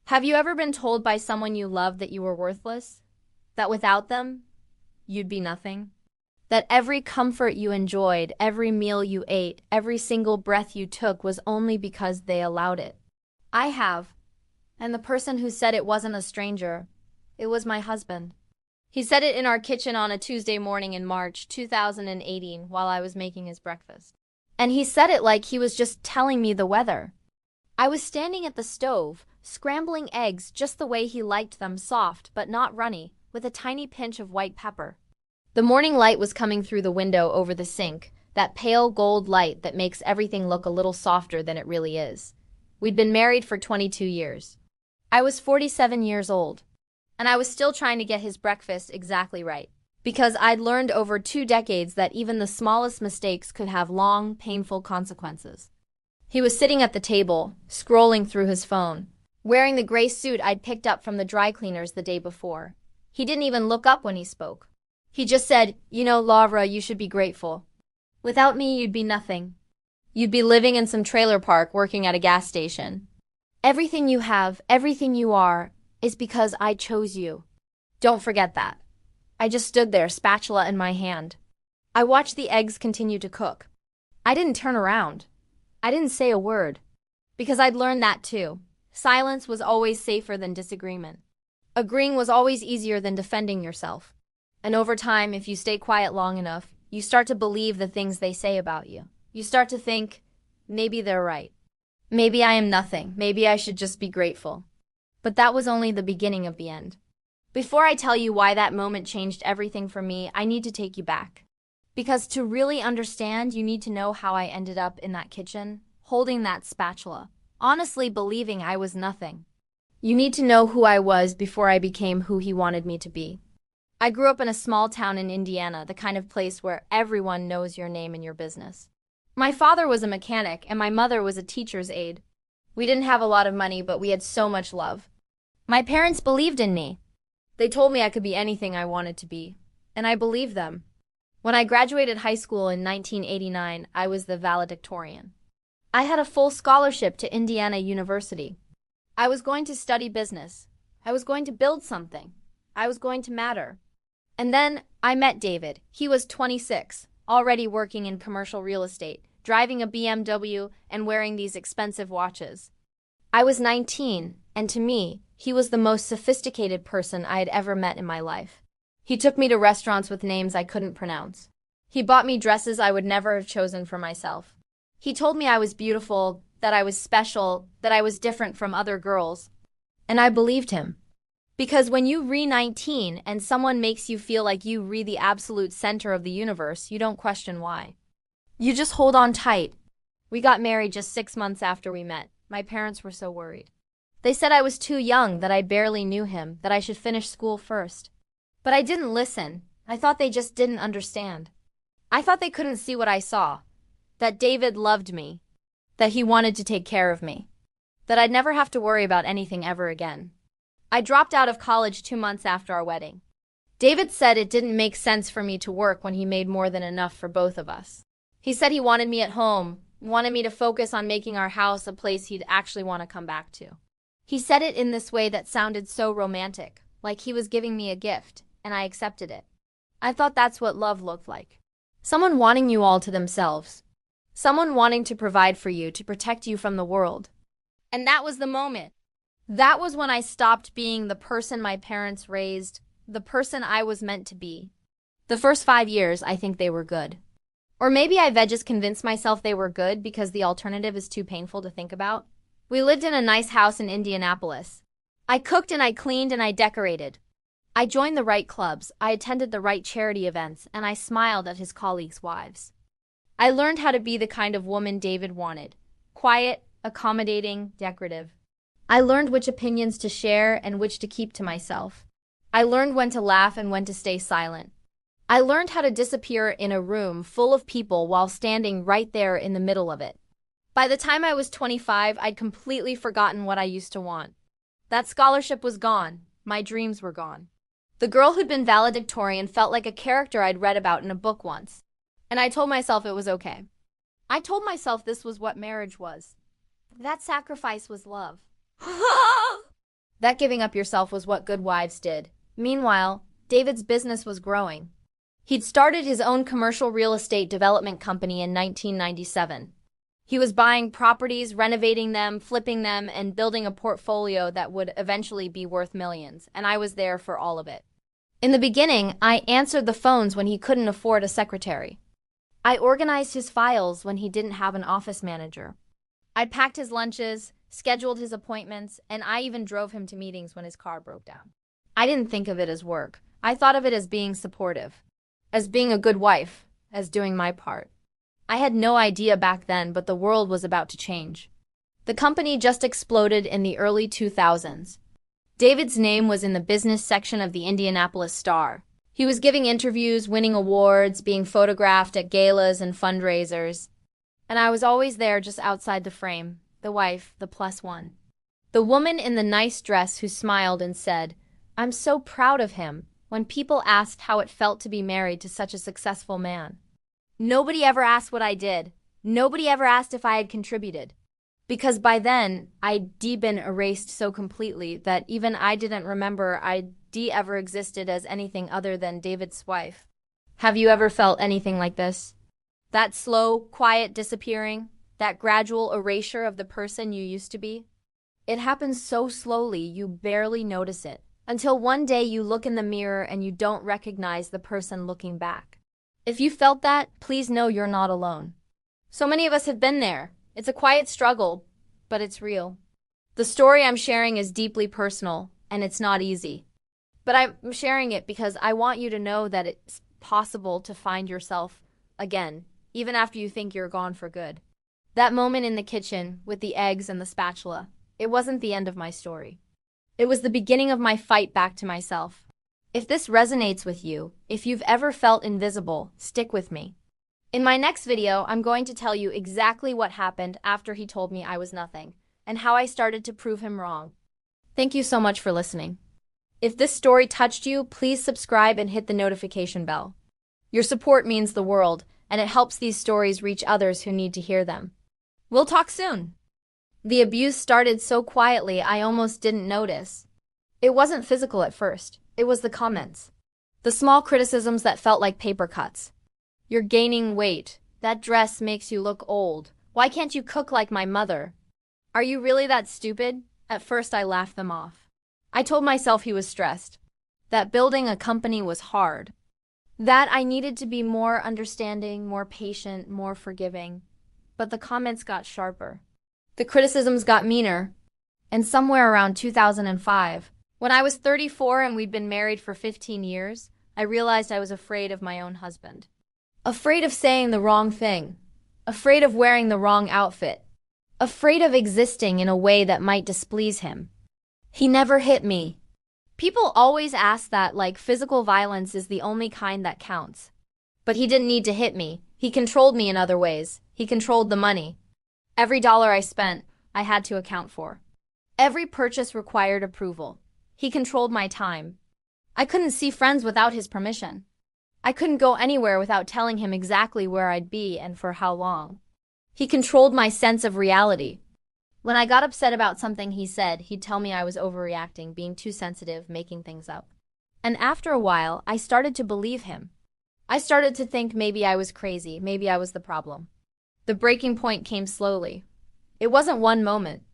Have you ever been told by someone you love that you were worthless? That without them, you'd be nothing? That every comfort you enjoyed, every meal you ate, every single breath you took was only because they allowed it? I have. And the person who said it wasn't a stranger. It was my husband. He said it in our kitchen on a Tuesday morning in March 2018 while I was making his breakfast. And he said it like he was just telling me the weather. I was standing at the stove, scrambling eggs just the way he liked them, soft but not runny, with a tiny pinch of white pepper. The morning light was coming through the window over the sink, that pale gold light that makes everything look a little softer than it really is. We'd been married for 22 years. I was 47 years old, and I was still trying to get his breakfast exactly right, because I'd learned over 2 decades that even the smallest mistakes could have long, painful consequences. He was sitting at the table, scrolling through his phone, wearing the gray suit I'd picked up from the dry cleaners the day before. He didn't even look up when he spoke. He just said, "You know, Laura, you should be grateful. Without me, you'd be nothing. You'd be living in some trailer park working at a gas station. Everything you have, everything you are, is because I chose you. Don't forget that." I just stood there, spatula in my hand. I watched the eggs continue to cook. I didn't turn around. I didn't say a word. Because I'd learned that too. Silence was always safer than disagreement. Agreeing was always easier than defending yourself. And over time, if you stay quiet long enough, you start to believe the things they say about you. You start to think, maybe they're right. Maybe I am nothing. Maybe I should just be grateful. But that was only the beginning of the end. Before I tell you why that moment changed everything for me, I need to take you back. Because to really understand, you need to know how I ended up in that kitchen, holding that spatula, honestly believing I was nothing. You need to know who I was before I became who he wanted me to be. I grew up in a small town in Indiana, the kind of place where everyone knows your name and your business. My father was a mechanic and my mother was a teacher's aide. We didn't have a lot of money, but we had so much love. My parents believed in me. They told me I could be anything I wanted to be, and I believed them. When I graduated high school in 1989, I was the valedictorian. I had a full scholarship to Indiana University. I was going to study business. I was going to build something. I was going to matter. And then I met David. He was 26, already working in commercial real estate, driving a BMW and wearing these expensive watches. I was 19, and to me, he was the most sophisticated person I had ever met in my life. He took me to restaurants with names I couldn't pronounce. He bought me dresses I would never have chosen for myself. He told me I was beautiful, that I was special, that I was different from other girls. And I believed him. Because when you re-19 and someone makes you feel like you re the absolute center of the universe, you don't question why. You just hold on tight. We got married just 6 months after we met. My parents were so worried. They said I was too young, that I barely knew him, that I should finish school first. But I didn't listen. I thought they just didn't understand. I thought they couldn't see what I saw. That David loved me. That he wanted to take care of me. That I'd never have to worry about anything ever again. I dropped out of college 2 months after our wedding. David said it didn't make sense for me to work when he made more than enough for both of us. He said he wanted me at home, wanted me to focus on making our house a place he'd actually want to come back to. He said it in this way that sounded so romantic, like he was giving me a gift, and I accepted it. I thought that's what love looked like. Someone wanting you all to themselves. Someone wanting to provide for you, to protect you from the world. And that was the moment. That was when I stopped being the person my parents raised, the person I was meant to be. The first 5 years, I think they were good. Or maybe I just convinced myself they were good because the alternative is too painful to think about. We lived in a nice house in Indianapolis. I cooked and I cleaned and I decorated. I joined the right clubs, I attended the right charity events, and I smiled at his colleagues' wives. I learned how to be the kind of woman David wanted. Quiet, accommodating, decorative. I learned which opinions to share and which to keep to myself. I learned when to laugh and when to stay silent. I learned how to disappear in a room full of people while standing right there in the middle of it. By the time I was 25, I'd completely forgotten what I used to want. That scholarship was gone. My dreams were gone. The girl who'd been valedictorian felt like a character I'd read about in a book once. And I told myself it was okay. I told myself this was what marriage was. That sacrifice was love. That giving up yourself was what good wives did. Meanwhile, David's business was growing. He'd started his own commercial real estate development company in 1997. He was buying properties, renovating them, flipping them, and building a portfolio that would eventually be worth millions, and I was there for all of it. In the beginning, I answered the phones when he couldn't afford a secretary. I organized his files when he didn't have an office manager. I packed his lunches, scheduled his appointments, and I even drove him to meetings when his car broke down. I didn't think of it as work. I thought of it as being supportive, as being a good wife, as doing my part. I had no idea back then, but the world was about to change. The company just exploded in the early 2000s. David's name was in the business section of the Indianapolis Star. He was giving interviews, winning awards, being photographed at galas and fundraisers. And I was always there just outside the frame, the wife, the plus one. The woman in the nice dress who smiled and said, "I'm so proud of him," when people asked how it felt to be married to such a successful man. Nobody ever asked what I did. Nobody ever asked if I had contributed. Because by then, I'd been erased so completely that even I didn't remember I'd ever existed as anything other than David's wife. Have you ever felt anything like this? That slow, quiet disappearing? That gradual erasure of the person you used to be? It happens so slowly you barely notice it, until one day you look in the mirror and you don't recognize the person looking back. If you felt that, please know you're not alone. So many of us have been there. It's a quiet struggle, but it's real. The story I'm sharing is deeply personal, and it's not easy. But I'm sharing it because I want you to know that it's possible to find yourself again, even after you think you're gone for good. That moment in the kitchen with the eggs and the spatula, it wasn't the end of my story. It was the beginning of my fight back to myself. If this resonates with you, if you've ever felt invisible, stick with me. In my next video, I'm going to tell you exactly what happened after he told me I was nothing, and how I started to prove him wrong. Thank you so much for listening. If this story touched you, please subscribe and hit the notification bell. Your support means the world, and it helps these stories reach others who need to hear them. We'll talk soon. The abuse started so quietly I almost didn't notice. It wasn't physical at first. It was the comments. The small criticisms that felt like paper cuts. "You're gaining weight. That dress makes you look old. Why can't you cook like my mother? Are you really that stupid?" At first I laughed them off. I told myself he was stressed. That building a company was hard. That I needed to be more understanding, more patient, more forgiving. But the comments got sharper. The criticisms got meaner. And somewhere around 2005, when I was 34 and we'd been married for 15 years, I realized I was afraid of my own husband. Afraid of saying the wrong thing. Afraid of wearing the wrong outfit. Afraid of existing in a way that might displease him. He never hit me. People always ask that like physical violence is the only kind that counts. But he didn't need to hit me. He controlled me in other ways. He controlled the money. Every dollar I spent, I had to account for. Every purchase required approval. He controlled my time. I couldn't see friends without his permission. I couldn't go anywhere without telling him exactly where I'd be and for how long. He controlled my sense of reality. When I got upset about something he said, he'd tell me I was overreacting, being too sensitive, making things up. And after a while, I started to believe him. I started to think maybe I was crazy, maybe I was the problem. The breaking point came slowly. It wasn't one moment.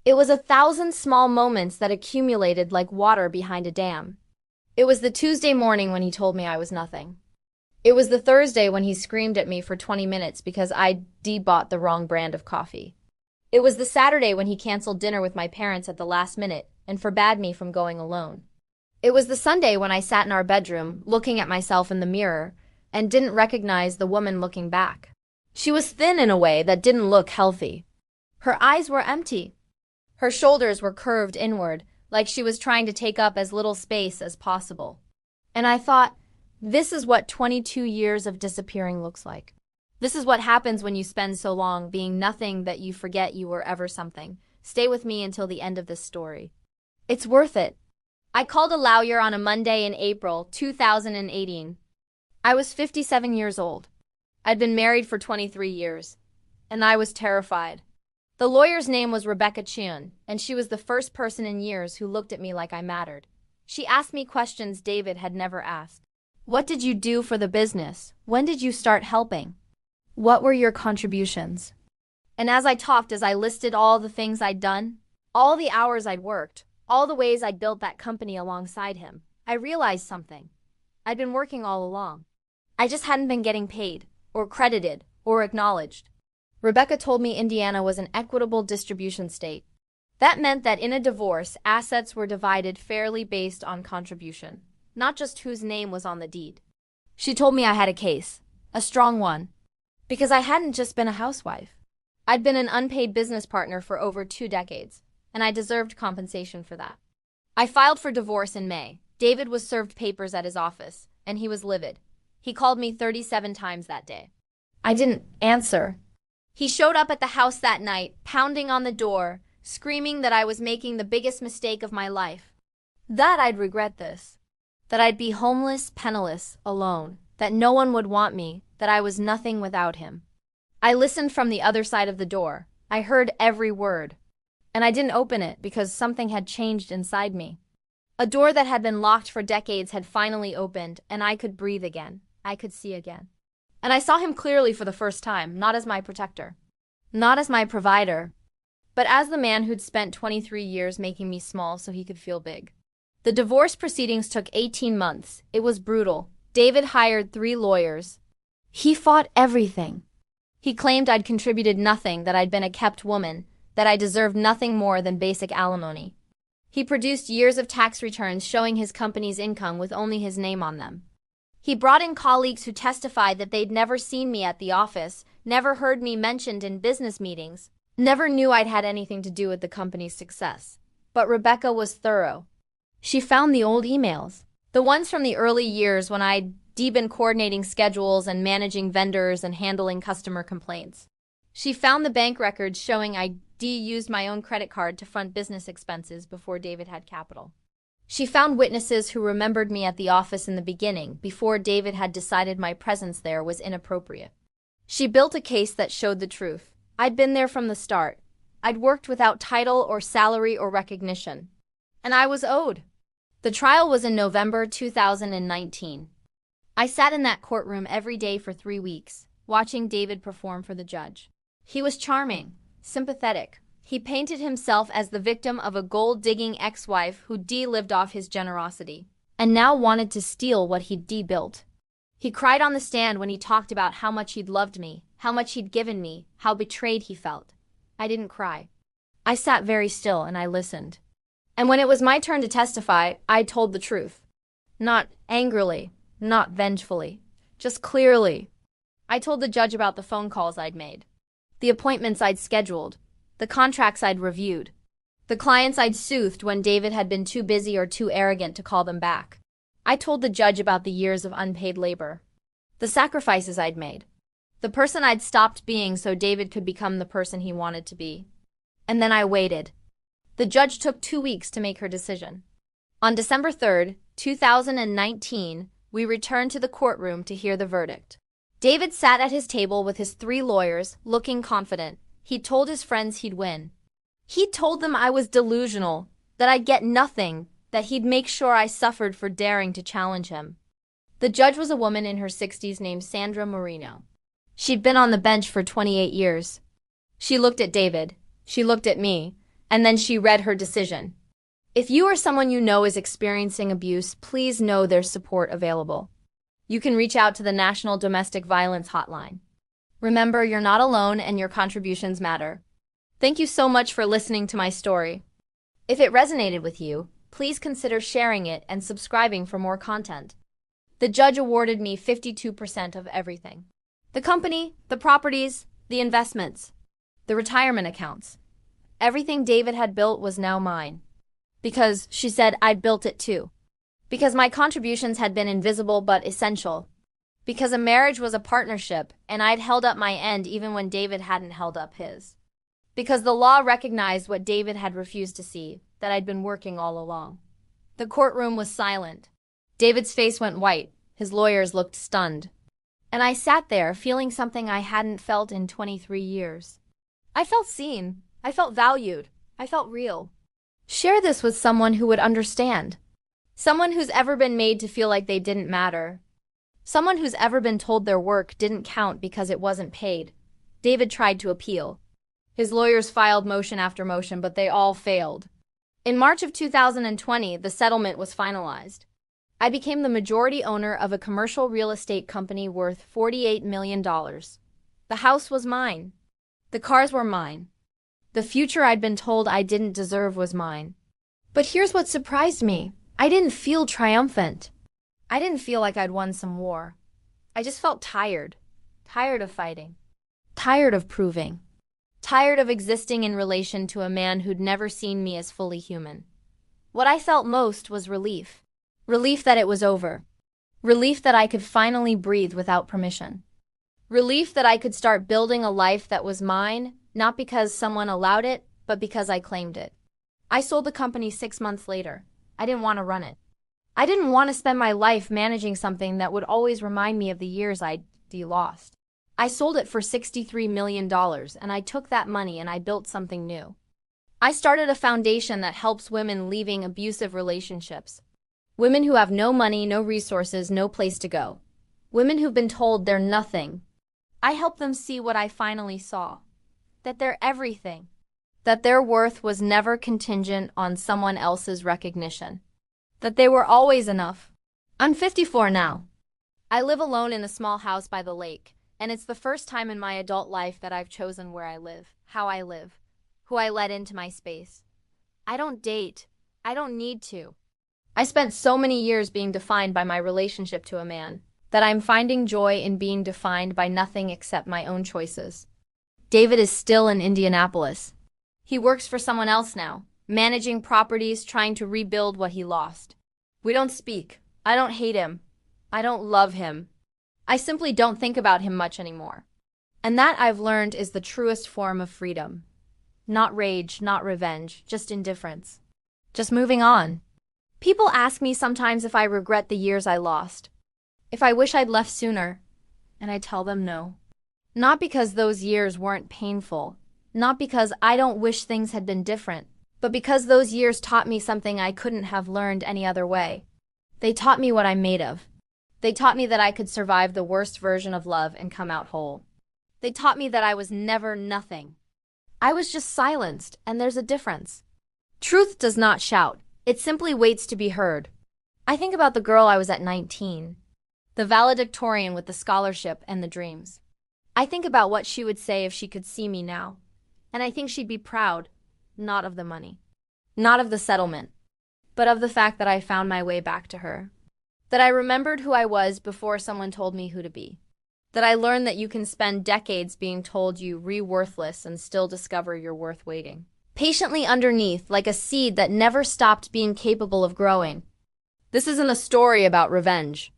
It was 1,000 small moments that accumulated like water behind a dam. It was the Tuesday morning when he told me I was nothing. It was the Thursday when he screamed at me for 20 minutes because I bought the wrong brand of coffee. It was the Saturday when he canceled dinner with my parents at the last minute and forbade me from going alone. It was the Sunday when I sat in our bedroom, looking at myself in the mirror, and didn't recognize the woman looking back. She was thin in a way that didn't look healthy. Her eyes were empty. Her shoulders were curved inward, like she was trying to take up as little space as possible. And I thought, this is what 22 years of disappearing looks like. This is what happens when you spend so long being nothing that you forget you were ever something. Stay with me until the end of this story. It's worth it. I called a lawyer on a Monday in April 2018. I was 57 years old. I'd been married for 23 years, and I was terrified. The lawyer's name was Rebecca Chun, and she was the first person in years who looked at me like I mattered. She asked me questions David had never asked. What did you do for the business? When did you start helping? What were your contributions? And as I listed all the things I'd done, all the hours I'd worked, all the ways I'd built that company alongside him, I realized something. I'd been working all along. I just hadn't been getting paid, or credited, or acknowledged. Rebecca told me Indiana was an equitable distribution state. That meant that in a divorce, assets were divided fairly based on contribution, not just whose name was on the deed. She told me I had a case, a strong one, because I hadn't just been a housewife. I'd been an unpaid business partner for over 2 decades, and I deserved compensation for that. I filed for divorce in May. David was served papers at his office, and he was livid. He called me 37 times that day. I didn't answer. He showed up at the house that night, pounding on the door, screaming that I was making the biggest mistake of my life. That I'd regret this. That I'd be homeless, penniless, alone. That no one would want me. That I was nothing without him. I listened from the other side of the door. I heard every word. And I didn't open it because something had changed inside me. A door that had been locked for decades had finally opened, and I could breathe again. I could see again. And I saw him clearly for the first time, not as my protector, not as my provider, but as the man who'd spent 23 years making me small so he could feel big. The divorce proceedings took 18 months. It was brutal. David hired 3 lawyers. He fought everything. He claimed I'd contributed nothing, that I'd been a kept woman, that I deserved nothing more than basic alimony. He produced years of tax returns showing his company's income with only his name on them. He brought in colleagues who testified that they'd never seen me at the office, never heard me mentioned in business meetings, never knew I'd had anything to do with the company's success. But Rebecca was thorough. She found the old emails, the ones from the early years when I'd been coordinating schedules and managing vendors and handling customer complaints. She found the bank records showing I used my own credit card to fund business expenses before David had capital. She found witnesses who remembered me at the office in the beginning, before David had decided my presence there was inappropriate. She built a case that showed the truth. I'd been there from the start. I'd worked without title or salary or recognition. And I was owed. The trial was in November 2019. I sat in that courtroom every day for 3 weeks, watching David perform for the judge. He was charming, sympathetic. He painted himself as the victim of a gold-digging ex-wife who lived off his generosity, and now wanted to steal what he'd built. He cried on the stand when he talked about how much he'd loved me, how much he'd given me, how betrayed he felt. I didn't cry. I sat very still and I listened. And when it was my turn to testify, I told the truth. Not angrily, not vengefully, just clearly. I told the judge about the phone calls I'd made, the appointments I'd scheduled, the contracts I'd reviewed, the clients I'd soothed when David had been too busy or too arrogant to call them back. I told the judge about the years of unpaid labor, the sacrifices I'd made, the person I'd stopped being so David could become the person he wanted to be. And then I waited. The judge took 2 weeks to make her decision. On December 3rd, 2019, we returned to the courtroom to hear the verdict. David sat at his table with his 3 lawyers, looking confident. He told his friends he'd win. He told them I was delusional, that I'd get nothing, that he'd make sure I suffered for daring to challenge him. The judge was a woman in her 60s named Sandra Marino. She'd been on the bench for 28 years. She looked at David, she looked at me, and then she read her decision. If you or someone you know is experiencing abuse, please know there's support available. You can reach out to the National Domestic Violence Hotline. Remember, you're not alone and your contributions matter. Thank you so much for listening to my story. If it resonated with you, please consider sharing it and subscribing for more content. The judge awarded me 52% of everything. The company, the properties, the investments, the retirement accounts. Everything David had built was now mine. Because, she said, I'd built it too. Because my contributions had been invisible but essential. Because a marriage was a partnership, and I'd held up my end even when David hadn't held up his. Because the law recognized what David had refused to see, that I'd been working all along. The courtroom was silent. David's face went white. His lawyers looked stunned. And I sat there, feeling something I hadn't felt in 23 years. I felt seen. I felt valued. I felt real. Share this with someone who would understand. Someone who's ever been made to feel like they didn't matter. Someone who's ever been told their work didn't count because it wasn't paid. David tried to appeal. His lawyers filed motion after motion, but they all failed. In March of 2020, the settlement was finalized. I became the majority owner of a commercial real estate company worth $48 million. The house was mine. The cars were mine. The future I'd been told I didn't deserve was mine. But here's what surprised me. I didn't feel triumphant. I didn't feel like I'd won some war. I just felt tired. Tired of fighting. Tired of proving. Tired of existing in relation to a man who'd never seen me as fully human. What I felt most was relief. Relief that it was over. Relief that I could finally breathe without permission. Relief that I could start building a life that was mine, not because someone allowed it, but because I claimed it. I sold the company 6 months later. I didn't want to run it. I didn't want to spend my life managing something that would always remind me of the years I'd lost. I sold it for $63 million, and I took that money and I built something new. I started a foundation that helps women leaving abusive relationships. Women who have no money, no resources, no place to go. Women who've been told they're nothing. I help them see what I finally saw. That they're everything. That their worth was never contingent on someone else's recognition. That they were always enough. I'm 54 now. I live alone in a small house by the lake, and it's the first time in my adult life that I've chosen where I live, how I live, who I let into my space. I don't date. I don't need to. I spent so many years being defined by my relationship to a man that I'm finding joy in being defined by nothing except my own choices. David is still in Indianapolis. He works for someone else now, managing properties, trying to rebuild what he lost. We don't speak. I don't hate him. I don't love him. I simply don't think about him much anymore. And that, I've learned, is the truest form of freedom. Not rage, not revenge, just indifference. Just moving on. People ask me sometimes if I regret the years I lost. If I wish I'd left sooner. And I tell them no. Not because those years weren't painful. Not because I don't wish things had been different. But because those years taught me something I couldn't have learned any other way. They taught me what I'm made of. They taught me that I could survive the worst version of love and come out whole. They taught me that I was never nothing. I was just silenced, and there's a difference. Truth does not shout. It simply waits to be heard. I think about the girl I was at 19. The valedictorian with the scholarship and the dreams. I think about what she would say if she could see me now. And I think she'd be proud, not of the money, not of the settlement, but of the fact that I found my way back to her. That I remembered who I was before someone told me who to be. That I learned that you can spend decades being told you worthless and still discover your worth waiting. Patiently underneath, like a seed that never stopped being capable of growing. This isn't a story about revenge.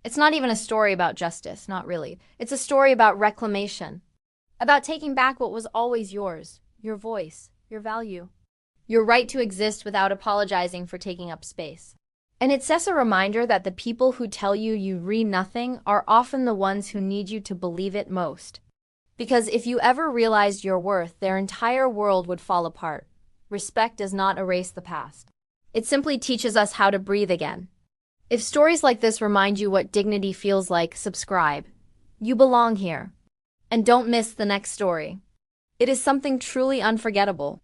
It's not even a story about justice, not really. It's a story about reclamation. About taking back what was always yours. Your voice, your value. Your right to exist without apologizing for taking up space. And it's just a reminder that the people who tell you you nothing are often the ones who need you to believe it most. Because if you ever realized your worth, their entire world would fall apart. Respect does not erase the past. It simply teaches us how to breathe again. If stories like this remind you what dignity feels like, subscribe. You belong here. And don't miss the next story. It is something truly unforgettable.